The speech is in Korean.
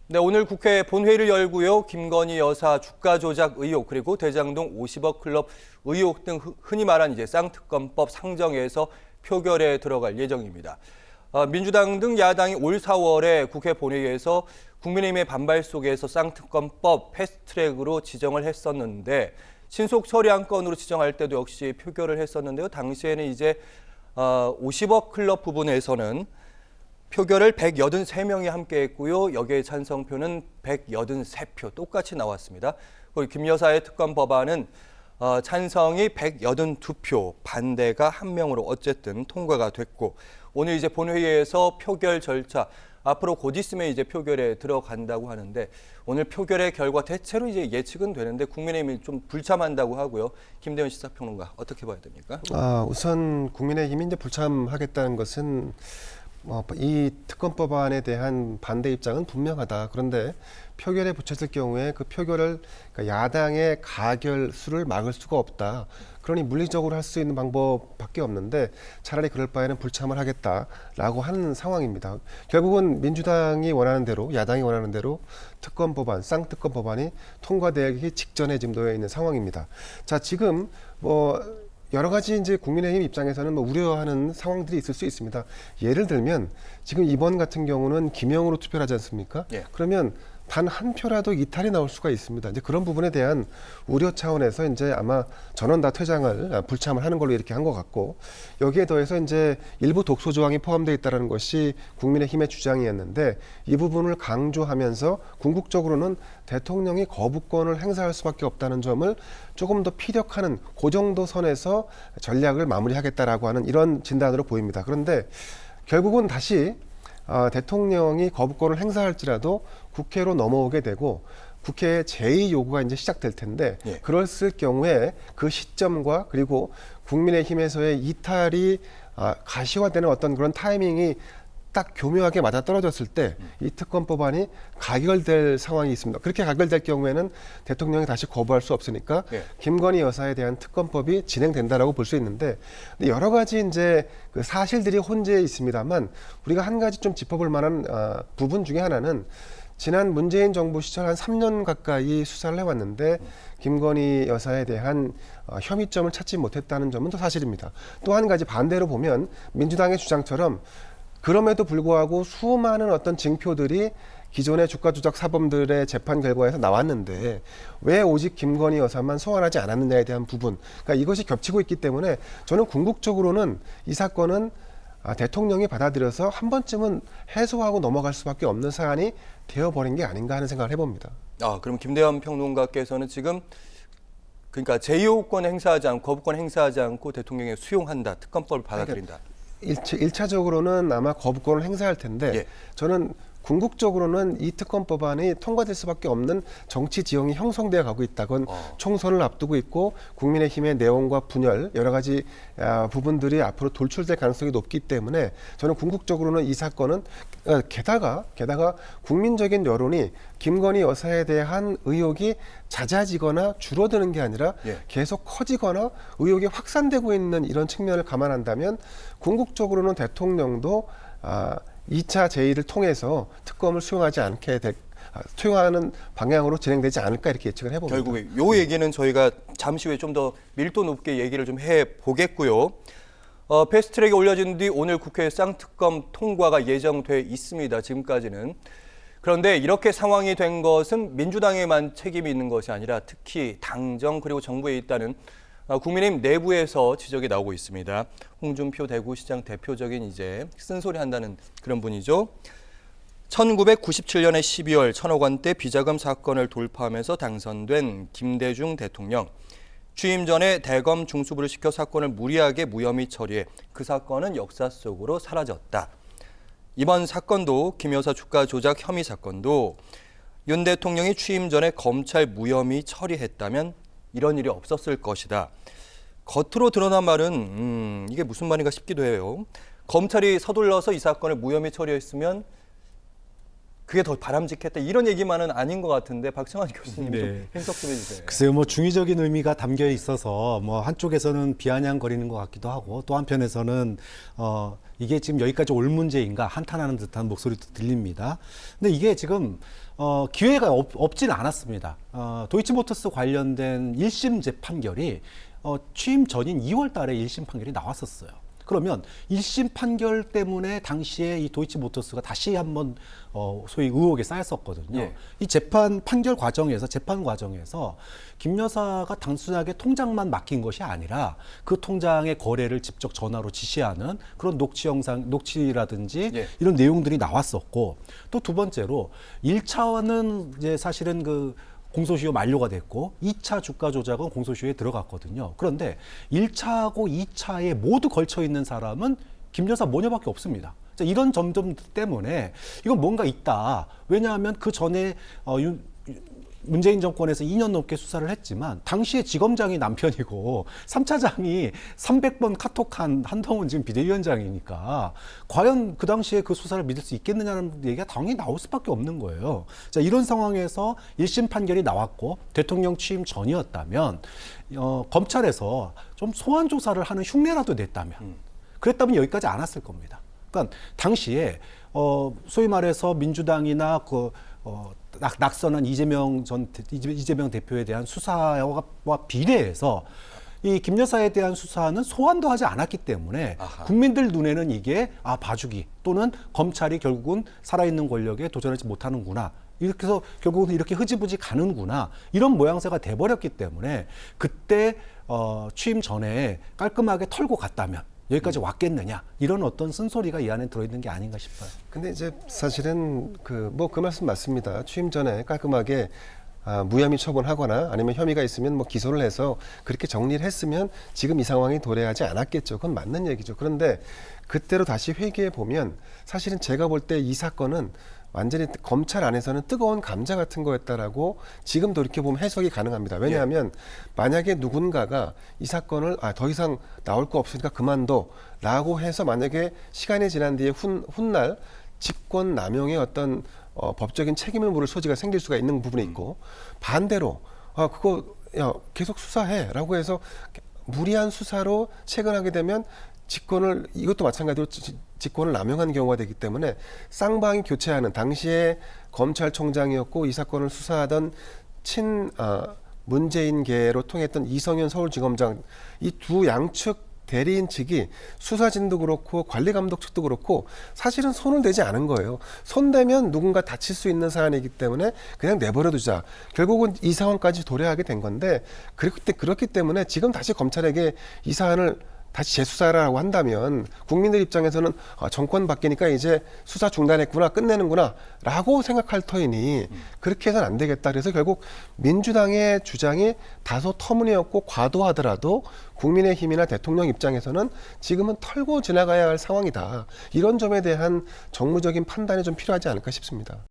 네, 오늘 국회 본회의를 열고요. 김건희 여사 주가 조작 의혹 그리고 대장동 50억 클럽 의혹 등 흔히 말한 이제 쌍특검법 상정에서 표결에 들어갈 예정입니다. 민주당 등 야당이 올 4월에 국회 본회의에서 국민의힘의 반발 속에서 쌍특검법 패스트트랙으로 지정을 했었는데 신속 처리 안건으로 지정할 때도 역시 표결을 했었는데요. 당시에는 이제 50억 클럽 부분에서는 표결을 183명이 함께했고요. 여기에 찬성표는 183표 똑같이 나왔습니다. 그리고 김 여사의 특검 법안은 찬성이 182표, 반대가 1명으로 어쨌든 통과가 됐고 오늘 이제 본회의에서 표결 절차 앞으로 곧 있으면 이제 표결에 들어간다고 하는데 오늘 표결의 결과 대체로 이제 예측은 되는데 국민의힘이 좀 불참한다고 하고요. 김대현 시사평론가 어떻게 봐야 됩니까? 우선 국민의힘이 이제 불참하겠다는 것은 이 특검법안에 대한 반대 입장은 분명하다. 그런데 표결에 붙였을 경우에 그 표결을 그러니까 야당의 가결수를 막을 수가 없다. 그러니 물리적으로 할 수 있는 방법밖에 없는데 차라리 그럴 바에는 불참을 하겠다라고 하는 상황입니다. 결국은 민주당이 원하는 대로 야당이 원하는 대로 특검 법안, 쌍특검 법안이 통과되기 직전에 지금 놓여 있는 상황입니다. 자, 지금 여러 가지 이제 국민의힘 입장에서는 우려하는 상황들이 있을 수 있습니다. 예를 들면 지금 이번 같은 경우는 김영으로 투표를 하지 않습니까? 예. 그러면 단 한 표라도 이탈이 나올 수가 있습니다. 이제 그런 부분에 대한 우려 차원에서 이제 아마 전원 다 퇴장을 불참을 하는 걸로 이렇게 한 것 같고 여기에 더해서 이제 일부 독소 조항이 포함되어 있다는 것이 국민의힘의 주장이었는데 이 부분을 강조하면서 궁극적으로는 대통령이 거부권을 행사할 수밖에 없다는 점을 조금 더 피력하는 그 정도 선에서 전략을 마무리하겠다라고 하는 이런 진단으로 보입니다. 그런데 결국은 다시 대통령이 거부권을 행사할지라도 국회로 넘어오게 되고 국회의 제2 요구가 이제 시작될 텐데 예. 그랬을 경우에 그 시점과 그리고 국민의힘에서의 이탈이 가시화되는 어떤 그런 타이밍이 딱 교묘하게 맞아떨어졌을 때 이 특검 법안이 가결될 상황이 있습니다. 그렇게 가결될 경우에는 대통령이 다시 거부할 수 없으니까 예. 김건희 여사에 대한 특검법이 진행된다라고 볼 수 있는데 여러 가지 이제 그 사실들이 혼재해 있습니다만 우리가 한 가지 좀 짚어볼 만한 부분 중에 하나는 지난 문재인 정부 시절 한 3년 가까이 수사를 해왔는데 김건희 여사에 대한 혐의점을 찾지 못했다는 점은 또 사실입니다. 또 한 가지 반대로 보면 민주당의 주장처럼 그럼에도 불구하고 수많은 어떤 징표들이 기존의 주가 조작 사범들의 재판 결과에서 나왔는데 왜 오직 김건희 여사만 소환하지 않았느냐에 대한 부분, 그러니까 이것이 겹치고 있기 때문에 저는 궁극적으로는 이 사건은 대통령이 받아들여서 한 번쯤은 해소하고 넘어갈 수밖에 없는 사안이 되어버린 게 아닌가 하는 생각을 해봅니다. 그럼 김대현 평론가께서는 지금 그러니까 제2호권 행사하지 않고 거부권 행사하지 않고 대통령이 수용한다. 특검법을 받아들인다. 1차적으로는 아마 거부권을 행사할 텐데 예. 저는 궁극적으로는 이 특검 법안이 통과될 수밖에 없는 정치 지형이 형성되어 가고 있다건 총선을 앞두고 있고 국민의힘의 내용과 분열 여러 가지 부분들이 앞으로 돌출될 가능성이 높기 때문에 저는 궁극적으로는 이 사건은 게다가 국민적인 여론이 김건희 여사에 대한 의혹이 낮아지거나 줄어드는 게 아니라 예. 계속 커지거나 의혹이 확산되고 있는 이런 측면을 감안한다면 궁극적으로는 대통령도 2차 제1을 통해서 특검을 수용하는 방향으로 진행되지 않을까 이렇게 예측을 해봅니다. 결국에 요 얘기는 저희가 잠시 후에 좀 더 밀도 높게 얘기를 좀 해보겠고요. 패스트트랙에 올려진 뒤 오늘 국회 쌍특검 통과가 예정돼 있습니다. 지금까지는. 그런데 이렇게 상황이 된 것은 민주당에만 책임이 있는 것이 아니라 특히 당정 그리고 정부에 있다는 국민의힘 내부에서 지적이 나오고 있습니다. 홍준표 대구시장 대표적인 이제 쓴소리 한다는 그런 분이죠. 1997년에 12월 1,000억 원대 비자금 사건을 돌파하면서 당선된 김대중 대통령. 취임 전에 대검 중수부를 시켜 사건을 무리하게 무혐의 처리해 그 사건은 역사 속으로 사라졌다. 이번 사건도 김 여사 주가 조작 혐의 사건도 윤 대통령이 취임 전에 검찰 무혐의 처리했다면 이런 일이 없었을 것이다. 겉으로 드러난 말은 이게 무슨 말인가 싶기도 해요. 검찰이 서둘러서 이 사건을 무혐의 처리했으면 그게 더 바람직했다. 이런 얘기만은 아닌 것 같은데 박정환 교수님 좀 해석 좀 해주세요. 글쎄요, 중의적인 의미가 담겨 있어서 한쪽에서는 비아냥거리는 것 같기도 하고 또 한편에서는 이게 지금 여기까지 올 문제인가 한탄하는 듯한 목소리도 들립니다. 근데 이게 지금 기회가 없지는 않았습니다. 도이치모터스 관련된 1심 재판결이 취임 전인 2월 달에 1심 판결이 나왔었어요. 그러면 1심 판결 때문에 당시에 이 도이치모터스가 다시 한번 소위 의혹에 쌓였었거든요. 예. 이 재판 과정에서 김 여사가 단순하게 통장만 맡긴 것이 아니라 그 통장의 거래를 직접 전화로 지시하는 그런 녹취라든지 예. 이런 내용들이 나왔었고, 또 두 번째로 1차는 이제 사실은 그 공소시효 만료가 됐고 2차 주가 조작은 공소시효에 들어갔거든요. 그런데 1차하고 2차에 모두 걸쳐 있는 사람은 김 여사 모녀밖에 없습니다. 자, 이런 점점 때문에 이건 뭔가 있다. 왜냐하면 그 전에 문재인 정권에서 2년 넘게 수사를 했지만 당시에 지검장이 남편이고 3차장이 300번 카톡한 한동훈 지금 비대위원장이니까 과연 그 당시에 그 수사를 믿을 수 있겠느냐는 얘기가 당연히 나올 수밖에 없는 거예요. 자, 이런 상황에서 1심 판결이 나왔고 대통령 취임 전이었다면 검찰에서 좀 소환 조사를 하는 흉내라도 냈다면 그랬다면 여기까지 안 왔을 겁니다. 그러니까 당시에 소위 말해서 민주당이나 낙선한 이재명 대표에 대한 수사와 비례해서 이 김 여사에 대한 수사는 소환도 하지 않았기 때문에 아하. 국민들 눈에는 이게 봐주기 또는 검찰이 결국은 살아있는 권력에 도전하지 못하는구나. 이렇게 해서 결국은 이렇게 흐지부지 가는구나. 이런 모양새가 돼버렸기 때문에 그때 취임 전에 깔끔하게 털고 갔다면 여기까지 왔겠느냐, 이런 어떤 쓴소리가 이 안에 들어있는 게 아닌가 싶어요. 근데 이제 사실은 그 말씀 맞습니다. 취임 전에 깔끔하게 무혐의 처분하거나 아니면 혐의가 있으면 뭐 기소를 해서 그렇게 정리를 했으면 지금 이 상황이 도래하지 않았겠죠. 그건 맞는 얘기죠. 그런데 그때로 다시 회귀해 보면 사실은 제가 볼 때 이 사건은 완전히 검찰 안에서는 뜨거운 감자 같은 거였다라고 지금 돌이켜보면 해석이 가능합니다. 왜냐하면 만약에 누군가가 이 사건을 더 이상 나올 거 없으니까 그만둬 라고 해서 만약에 시간이 지난 뒤에 훗날 직권 남용의 어떤 법적인 책임을 물을 소지가 생길 수가 있는 부분이 있고, 반대로 그거 계속 수사해 라고 해서 무리한 수사로 체결하게 되면 이것도 마찬가지로 직권을 남용한 경우가 되기 때문에 쌍방이 교체하는, 당시에 검찰총장이었고 이 사건을 수사하던 문재인계로 통했던 이성윤 서울지검장, 이 두 양측 대리인 측이 수사진도 그렇고 관리감독 측도 그렇고 사실은 손을 대지 않은 거예요. 손대면 누군가 다칠 수 있는 사안이기 때문에 그냥 내버려두자. 결국은 이 상황까지 도래하게 된 건데, 그렇기 때문에 지금 다시 검찰에게 이 사안을 다시 재수사라고 한다면 국민들 입장에서는 정권 바뀌니까 이제 수사 중단했구나, 끝내는구나 라고 생각할 터이니 그렇게 해서는 안 되겠다. 그래서 결국 민주당의 주장이 다소 터무니없고 과도하더라도 국민의힘이나 대통령 입장에서는 지금은 털고 지나가야 할 상황이다. 이런 점에 대한 정무적인 판단이 좀 필요하지 않을까 싶습니다.